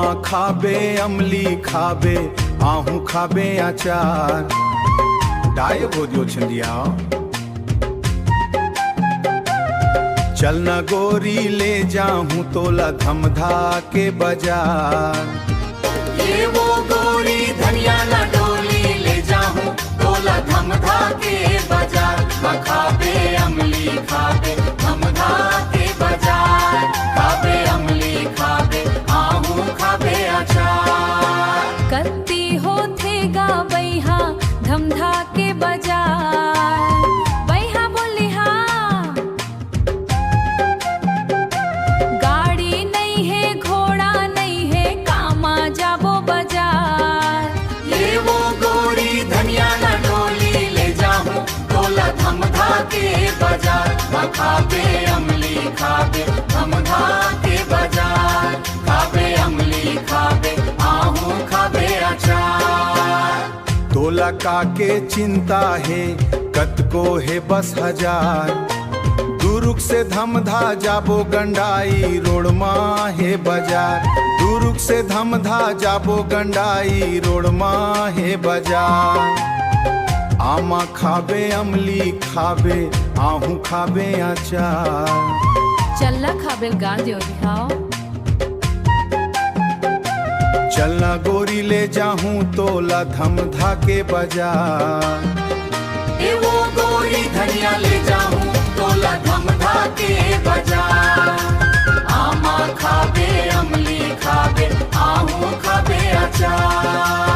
आमा खाबे अमली खाबे आहू खाबे अचार डाय गोदियो छिंदिया चल न गोरी ले जाऊं तोला धमधा के बाजार। ये वो गोरी धनिया न डोली ले जाऊं तोला धमधा के बाजार। खाबे अमली खाबे धमधा के बाजार। खाबे अमली खाबे आहू खाबे अचार। कत्ती होथे गा बैहा धमधा के बाजार। बैहा बोली हाँ गाड़ी नहीं है घोड़ा नहीं है कामा जाबो बाजार। ये वो गोरी धनिया न डोली ले जाऊं तोला धमधा के बाजार। खाबे अमली खाबे धमधा के बाजार। खाबे अमली खाबे आहू खाबे अचार। तोला काके चिंता है कतको है बस हजार। दुरुक से धमधा जाबो गंडाई रोड माँ है बाजार। दुरुक से धमधा जाबो गंडाई रोड माँ है बाजार। आमा खाबे अमली खाबे आहू खाबे अचार। चल्ला खाबे गांजे दिखाओ चलना गोरी ले जाऊं तोला धमधा के बाजार। ये वो गोरी धनिया ले जाऊं तोला धमधा के बाजार। आमा खाबे अमली खाबे आहू खाबे अचार।